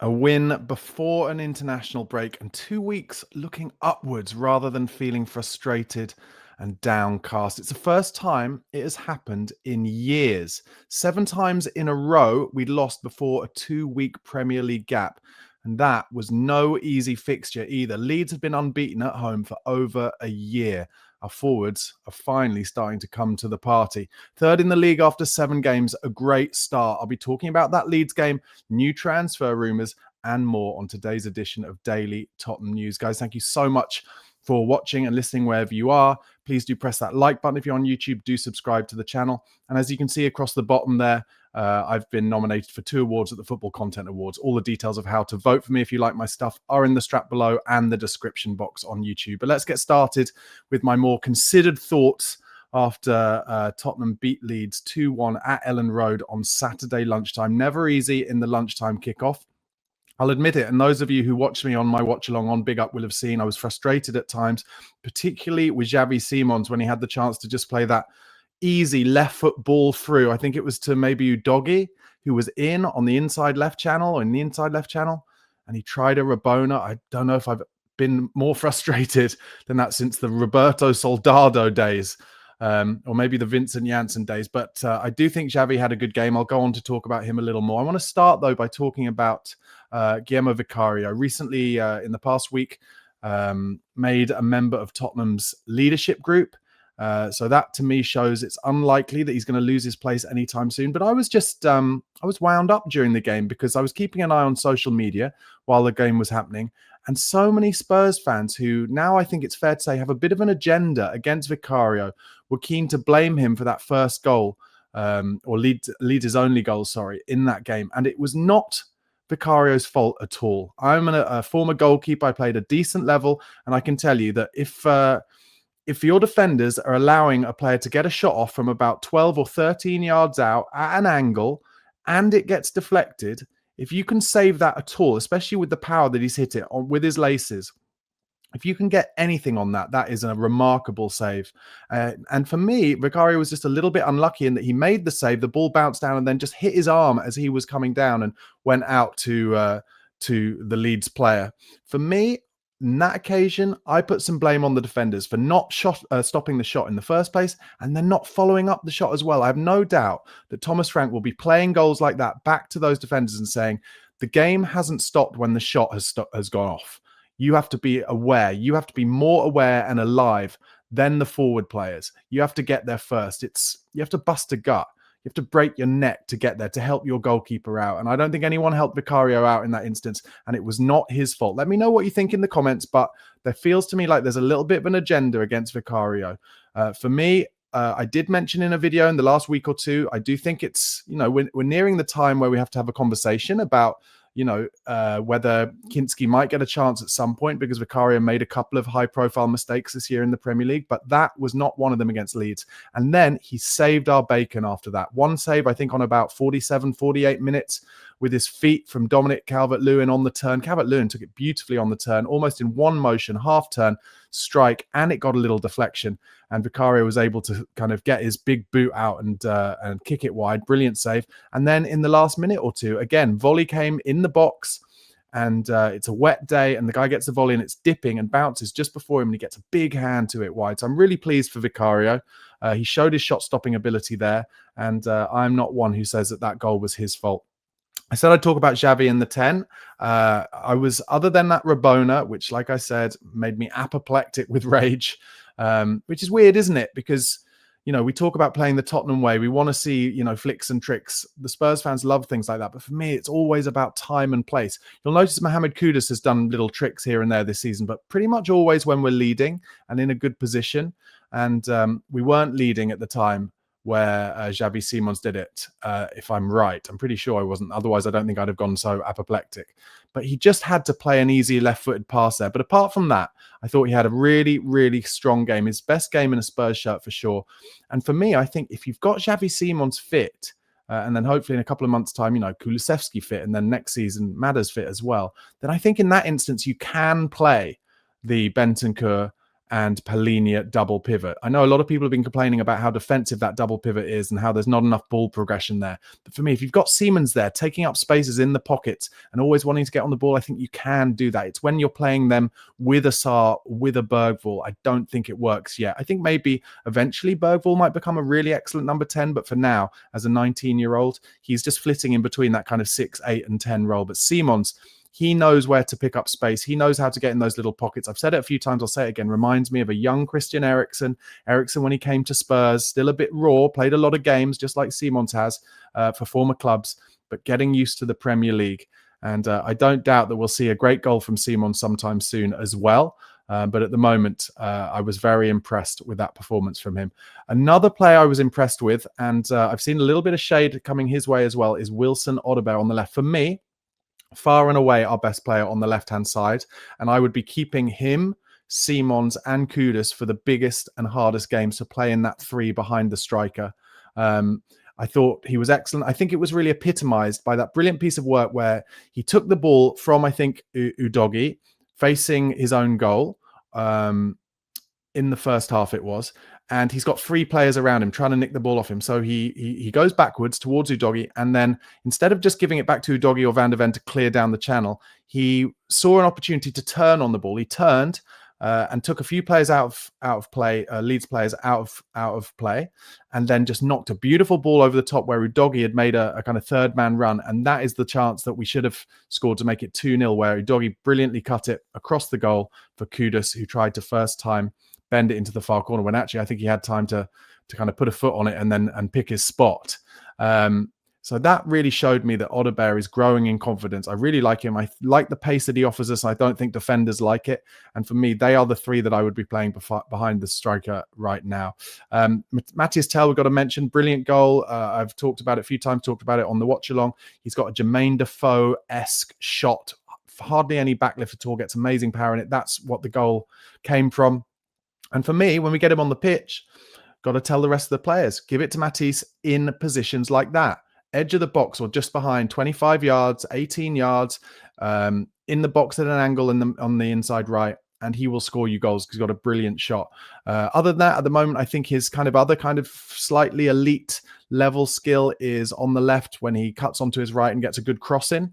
A win before an international break and 2 weeks looking upwards rather than feeling frustrated and downcast. It's the first time it has happened in years. 7 times in a row we'd lost before a 2-week Premier League gap. And that was no easy fixture either. Leeds have been unbeaten at home for over a year. Our forwards are finally starting to come to the party. Third in the league after 7 games, a great start. I'll be talking about that Leeds game, new transfer rumours, and more on today's edition of Daily Tottenham News. Guys, thank you so much for watching and listening wherever you are. Please do press that like button if you're on YouTube. Do subscribe to the channel. And as you can see across the bottom there, I've been nominated for 2 awards at the Football Content Awards. All the details of how to vote for me if you like my stuff are in the strap below and the description box on YouTube. But let's get started with my more considered thoughts after Tottenham beat Leeds 2-1 at Ellen Road on Saturday lunchtime. Never easy in the lunchtime kickoff. I'll admit it, and those of you who watch me on my watch-along on BigUp will have seen I was frustrated at times, particularly with Xavi Simons when he had the chance to just play that easy left foot ball through. I think it was to maybe Udogie, who was in on the inside left channel, and he tried a Rabona. I don't know if I've been more frustrated than that since the Roberto Soldado days. Or maybe the Vincent Janssen days. But I do think Xavi had a good game. I'll go on to talk about him a little more. I want to start, though, by talking about Guillermo Vicario. Recently, in the past week, made a member of Tottenham's leadership group. So that, to me, shows it's unlikely that he's going to lose his place anytime soon. But I was just, I was wound up during the game because I was keeping an eye on social media while the game was happening. And so many Spurs fans who now I think it's fair to say have a bit of an agenda against Vicario were keen to blame him for that first goal, or Leeds' only goal, in that game. And it was not Vicario's fault at all. I'm a former goalkeeper. I played a decent level. And I can tell you that if your defenders are allowing a player to get a shot off from about 12 or 13 yards out at an angle and it gets deflected, if you can save that at all, especially with the power that he's hit it on with his laces, if you can get anything on that, that is a remarkable save. And for me, Vicario was just a little bit unlucky in that he made the save, the ball bounced down and then just hit his arm as he was coming down and went out to the Leeds player. For me, on that occasion, I put some blame on the defenders for not stopping the shot in the first place and then not following up the shot as well. I have no doubt that Thomas Frank will be playing goals like that back to those defenders and saying, the game hasn't stopped when the shot has gone off. You have to be aware. You have to be more aware and alive than the forward players. You have to get there first. You have to bust a gut. You have to break your neck to get there, to help your goalkeeper out. And I don't think anyone helped Vicario out in that instance. And it was not his fault. Let me know what you think in the comments. But there feels to me like there's a little bit of an agenda against Vicario. For me, I did mention in a video in the last week or two, I do think it's, we're nearing the time where we have to have a conversation about, whether Kinski might get a chance at some point, because Vicario made a couple of high-profile mistakes this year in the Premier League, but that was not one of them against Leeds. And then he saved our bacon after that. One save, I think, on about 47, 48 minutes with his feet from Dominic Calvert-Lewin on the turn. Calvert-Lewin took it beautifully on the turn, almost in one motion, half turn, strike, and it got a little deflection. And Vicario was able to kind of get his big boot out and kick it wide. Brilliant save. And then in the last minute or two, again, volley came in the box, and it's a wet day, and the guy gets the volley, and it's dipping and bounces just before him, and he gets a big hand to it wide. So I'm really pleased for Vicario. He showed his shot-stopping ability there, and I'm not one who says that goal was his fault. I said I'd talk about Xavi in the 10. Other than that Rabona, which, like I said, made me apoplectic with rage, which is weird, isn't it? Because, we talk about playing the Tottenham way. We want to see, flicks and tricks. The Spurs fans love things like that. But for me, it's always about time and place. You'll notice Mohamed Kudus has done little tricks here and there this season, but pretty much always when we're leading and in a good position. And we weren't leading at the time where Xavi Simons did it, if I'm right. I'm pretty sure I wasn't. Otherwise, I don't think I'd have gone so apoplectic. But he just had to play an easy left-footed pass there. But apart from that, I thought he had a really, really strong game. His best game in a Spurs shirt for sure. And for me, I think if you've got Xavi Simons fit, and then hopefully in a couple of months' time, Kulusevski fit, and then next season, Madders fit as well, then I think in that instance, you can play the Bentancur and Palhinha double pivot. I know a lot of people have been complaining about how defensive that double pivot is and how there's not enough ball progression there. But for me, if you've got Siemens there taking up spaces in the pockets and always wanting to get on the ball, I think you can do that. It's when you're playing them with a Sarr, with a Bergvall, I don't think it works yet. I think maybe eventually Bergvall might become a really excellent number 10, but for now, as a 19-year-old, he's just flitting in between that kind of 6, 8 and 10 role. But Simons, he knows where to pick up space. He knows how to get in those little pockets. I've said it a few times. I'll say it again. Reminds me of a young Christian Eriksen. Eriksen, when he came to Spurs, still a bit raw, played a lot of games, just like Simons has for former clubs, but getting used to the Premier League. And I don't doubt that we'll see a great goal from Simons sometime soon as well. But at the moment, I was very impressed with that performance from him. Another player I was impressed with, and I've seen a little bit of shade coming his way as well, is Wilson Odobert on the left. For me, far and away our best player on the left-hand side. And I would be keeping him, Simons and Kudus for the biggest and hardest games to play in that three behind the striker. I thought he was excellent. I think it was really epitomized by that brilliant piece of work where he took the ball from, I think, Udogie, facing his own goal in the first half it was. And he's got 3 players around him trying to nick the ball off him. So he goes backwards towards Udogie. And then instead of just giving it back to Udogie or Van der Ven to clear down the channel, he saw an opportunity to turn on the ball. He turned and took a few players out of play, Leeds players out of play, and then just knocked a beautiful ball over the top where Udogie had made a kind of third man run. And that is the chance that we should have scored to make it 2-0, where Udogie brilliantly cut it across the goal for Kudus, who tried to first time bend it into the far corner when actually I think he had time to kind of put a foot on it and pick his spot. So that really showed me that Odobert is growing in confidence. I really like him. I like the pace that he offers us. I don't think defenders like it. And for me, they are the 3 that I would be playing behind the striker right now. Matthias Tell, we've got to mention, brilliant goal. I've talked about it a few times, talked about it on the watch along. He's got a Jermaine Defoe-esque shot, hardly any backlift at all, gets amazing power in it. That's what the goal came from. And for me, when we get him on the pitch, got to tell the rest of the players, give it to Matisse in positions like that. Edge of the box or just behind, 25 yards, 18 yards, in the box at an angle on the inside right, and he will score you goals because he's got a brilliant shot. Other than that, at the moment, I think his other slightly elite level skill is on the left when he cuts onto his right and gets a good cross in.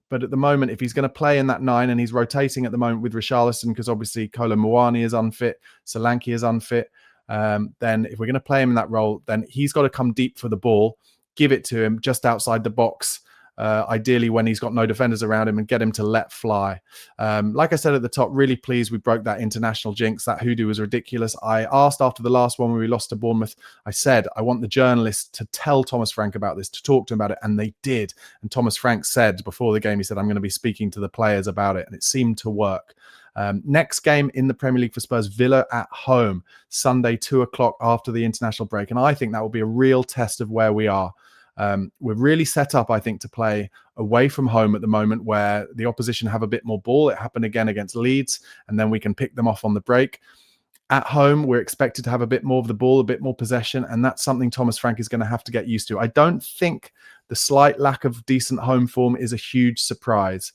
But at the moment, if he's going to play in that 9 and he's rotating at the moment with Richarlison, because obviously Kolo Muani is unfit, Solanke is unfit, then if we're going to play him in that role, then he's got to come deep for the ball, give it to him just outside the box, ideally when he's got no defenders around him, and get him to let fly. Like I said at the top, really pleased we broke that international jinx. That hoodoo was ridiculous. I asked after the last one when we lost to Bournemouth, I said, I want the journalists to tell Thomas Frank about this, to talk to him about it, and they did. And Thomas Frank said before the game, he said, I'm going to be speaking to the players about it, and it seemed to work. Next game in the Premier League for Spurs, Villa at home, Sunday, 2:00 after the international break. And I think that will be a real test of where we are. We're really set up, I think, to play away from home at the moment, where the opposition have a bit more ball. It happened again against Leeds, and then we can pick them off on the break. At home, we're expected to have a bit more of the ball, a bit more possession, and that's something Thomas Frank is going to have to get used to. I don't think the slight lack of decent home form is a huge surprise.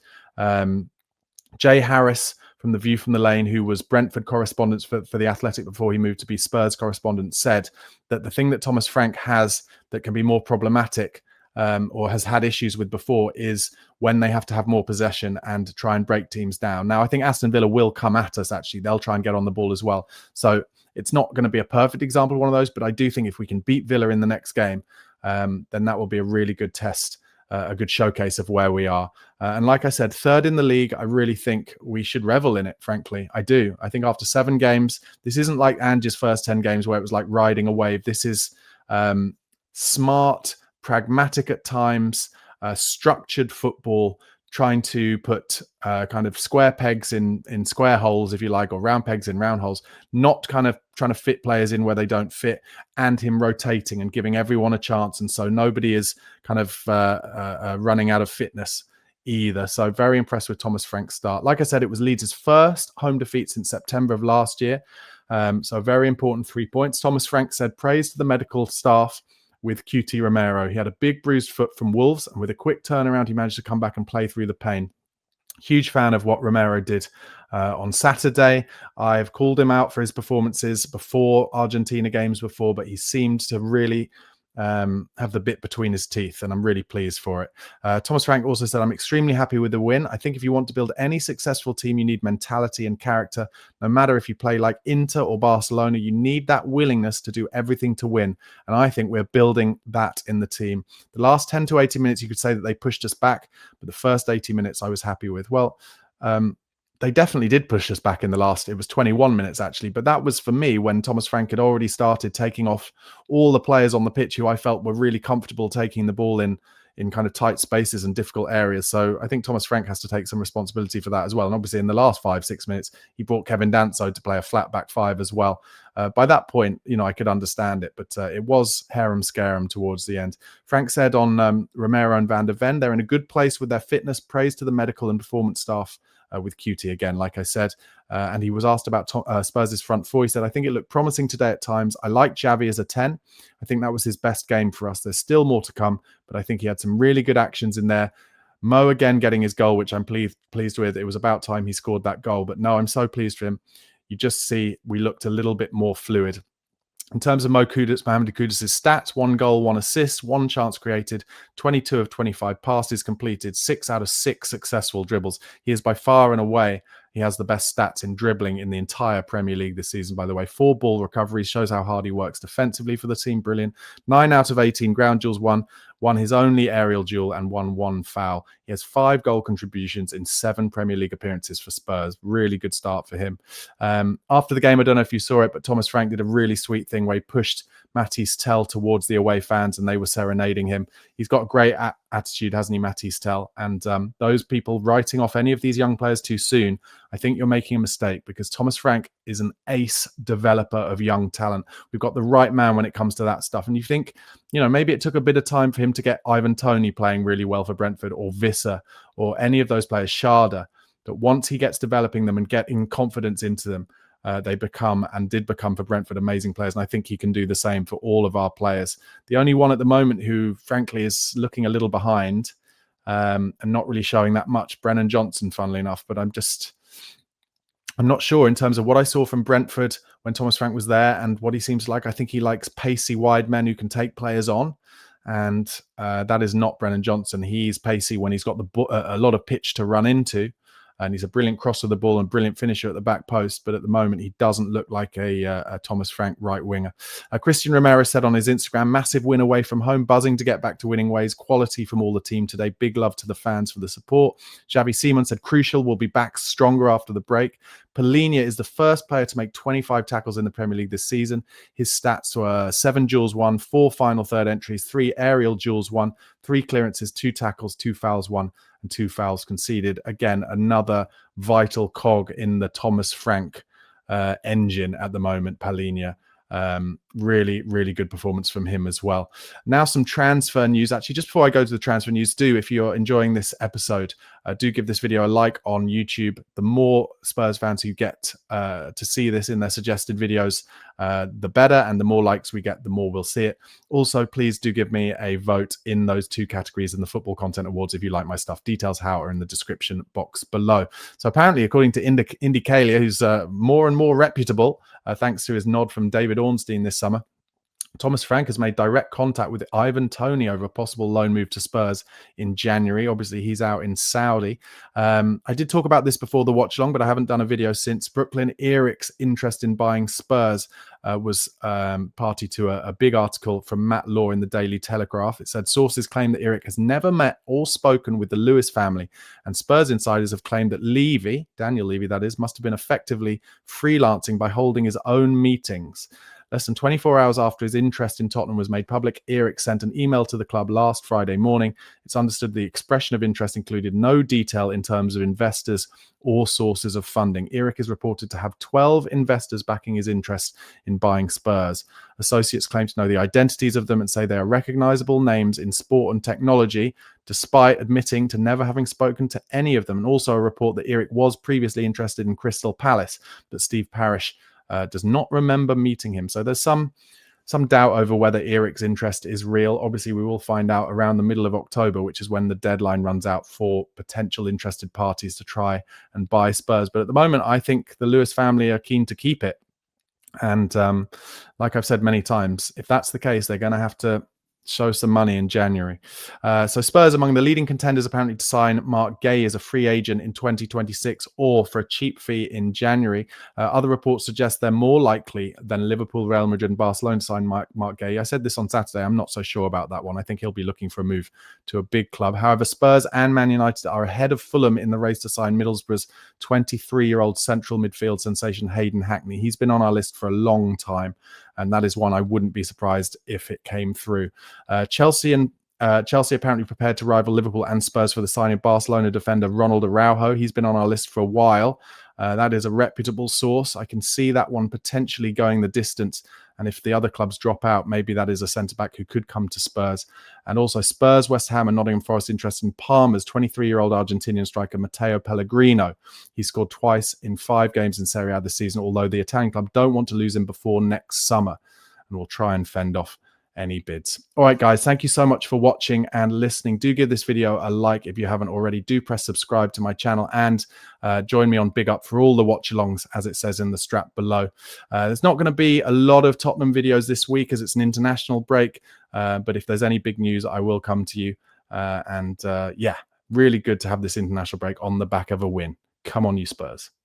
Jay Harris from The View from the Lane, who was Brentford correspondent for The Athletic before he moved to be Spurs correspondent, said that the thing that Thomas Frank has that can be more problematic or has had issues with before is when they have to have more possession and try and break teams down. Now, I think Aston Villa will come at us, actually. They'll try and get on the ball as well. So it's not going to be a perfect example of one of those, but I do think if we can beat Villa in the next game, then that will be a really good test, a good showcase of where we are. And like I said, 3rd in the league, I really think we should revel in it, frankly. I do. I think after 7 games, this isn't like Ange's first 10 games where it was like riding a wave. This is smart, pragmatic at times, structured football, trying to put kind of square pegs in square holes, if you like, or round pegs in round holes, not kind of trying to fit players in where they don't fit, and him rotating and giving everyone a chance. And so nobody is kind of running out of fitness either. So very impressed with Thomas Frank's start. Like I said, it was Leeds' first home defeat since September of last year. So very important 3 points. Thomas Frank said praise to the medical staff with QT Romero. He had a big bruised foot from Wolves, and with a quick turnaround, he managed to come back and play through the pain. Huge fan of what Romero did on Saturday. I've called him out for his performances before Argentina games before, but he seemed to really have the bit between his teeth, and I'm really pleased for it. Thomas Frank also said, I'm extremely happy with the win. I think if you want to build any successful team, you need mentality and character. No matter if you play like Inter or Barcelona, you need that willingness to do everything to win. And I think we're building that in the team. The last 10 to 80 minutes, you could say that they pushed us back, but the first 80 minutes I was happy with. Well, they definitely did push us back in the last, it was 21 minutes actually, but that was for me when Thomas Frank had already started taking off all the players on the pitch who I felt were really comfortable taking the ball in kind of tight spaces and difficult areas. So I think Thomas Frank has to take some responsibility for that as well. And obviously in the last 5-6 minutes, he brought Kevin Danso to play a flat back five as well. By that point, I could understand it, but it was harem-scarum towards the end. Frank said on Romero and Van der Ven, they're in a good place with their fitness. Praise to the medical and performance staff with QT again, like I said. And he was asked about Spurs' front four. He said, I think it looked promising today at times. I like Xavi as a 10. I think that was his best game for us. There's still more to come, but I think he had some really good actions in there. Mo again getting his goal, which I'm pleased with. It was about time he scored that goal. But no, I'm so pleased for him. You just see we looked a little bit more fluid. In terms of Mohamed Kudus' stats, 1 goal, 1 assist, 1 chance created, 22 of 25 passes completed, 6 out of 6 successful dribbles. He is by far and away, he has the best stats in dribbling in the entire Premier League this season, by the way. 4 ball recoveries, shows how hard he works defensively for the team. Brilliant. 9 out of 18 ground duels won his only aerial duel, and won 1 foul. He has 5 goal contributions in 7 Premier League appearances for Spurs. Really good start for him. After the game, I don't know if you saw it, but Thomas Frank did a really sweet thing where he pushed Matisse Tell towards the away fans and they were serenading him. He's got a great attitude, hasn't he, Matisse Tell? And those people writing off any of these young players too soon, I think you're making a mistake, because Thomas Frank is an ace developer of young talent. We've got the right man when it comes to that stuff. And you think, maybe it took a bit of time for him to get Ivan Toney playing really well for Brentford, or Visser, or any of those players, Sharda. But once he gets developing them and getting confidence into them, they become, and did become for Brentford, amazing players. And I think he can do the same for all of our players. The only one at the moment who, frankly, is looking a little behind and not really showing that much, Brennan Johnson, funnily enough. But I'm not sure in terms of what I saw from Brentford when Thomas Frank was there and what he seems like. I think he likes pacey wide men who can take players on. And that is not Brennan Johnson. He's pacey when he's got a lot of pitch to run into. And he's a brilliant crosser of the ball and brilliant finisher at the back post. But at the moment, he doesn't look like a Thomas Frank right winger. Christian Romero said on his Instagram, massive win away from home, buzzing to get back to winning ways. Quality from all the team today. Big love to the fans for the support. Xavi Simon said, crucial, will be back stronger after the break. Polina is the first player to make 25 tackles in the Premier League this season. His stats were 7 duels won, 4 final third entries, 3 aerial duels won, 3 clearances, 2 tackles, 2 fouls won, and 2 fouls conceded. Again, another vital cog in the Thomas Frank engine at the moment, Polina. Really, really good performance from him as well. Now some transfer news. Actually, just before I go to the transfer news, if you're enjoying this episode, do give this video a like on YouTube. The more Spurs fans who get to see this in their suggested videos, the better, and the more likes we get, the more we'll see it. Also, please do give me a vote in those 2 categories in the Football Content Awards if you like my stuff. Details how are in the description box below. So apparently, according to Indicalia, who's more and more reputable, thanks to his nod from David Ornstein this summer, Thomas Frank has made direct contact with Ivan Toney over a possible loan move to Spurs in January. Obviously, he's out in Saudi. I did talk about this before the watch along, but I haven't done a video since. Brooklyn Eric's interest in buying Spurs was party to a big article from Matt Law in the Daily Telegraph. It said sources claim that Eric has never met or spoken with the Lewis family, and Spurs insiders have claimed that Levy, Daniel Levy that is, must have been effectively freelancing by holding his own meetings. Less than 24 hours after his interest in Tottenham was made public, Eric sent an email to the club last Friday morning. It's understood the expression of interest included no detail in terms of investors or sources of funding. Eric is reported to have 12 investors backing his interest in buying Spurs. Associates claim to know the identities of them and say they are recognizable names in sport and technology, despite admitting to never having spoken to any of them. And also a report that Eric was previously interested in Crystal Palace, but Steve Parish does not remember meeting him. So there's some some doubt over whether Eric's interest is real. Obviously, we will find out around the middle of October, which is when the deadline runs out for potential interested parties to try and buy Spurs. But at the moment, I think the Lewis family are keen to keep it. And like I've said many times, if that's the case, they're going to have to show some money in January. So Spurs among the leading contenders apparently to sign Mark Gay as a free agent in 2026 or for a cheap fee in January. Other reports suggest they're more likely than Liverpool, Real Madrid and Barcelona to sign Mark Gay. I said this on Saturday. I'm not so sure about that one. I think he'll be looking for a move to a big club. However, Spurs and Man United are ahead of Fulham in the race to sign Middlesbrough's 23-year-old central midfield sensation Hayden Hackney. He's been on our list for a long time, and that is one I wouldn't be surprised if it came through. Chelsea apparently prepared to rival Liverpool and Spurs for the signing of Barcelona defender Ronald Araujo. He's been on our list for a while. That is a reputable source. I can see that one potentially going the distance. And if the other clubs drop out, maybe that is a centre-back who could come to Spurs. And also Spurs, West Ham and Nottingham Forest interested in Parma's 23-year-old Argentinian striker Matteo Pellegrino. He scored twice in 5 games in Serie A this season, although the Italian club don't want to lose him before next summer and will try and fend off any bids. All right, guys, thank you so much for watching and listening. Do give this video a like if you haven't already. Do press subscribe to my channel and join me on BigUp for all the watch-alongs, as it says in the strap below. There's not going to be a lot of Tottenham videos this week as it's an international break, but if there's any big news, I will come to you. Yeah, really good to have this international break on the back of a win. Come on, you Spurs.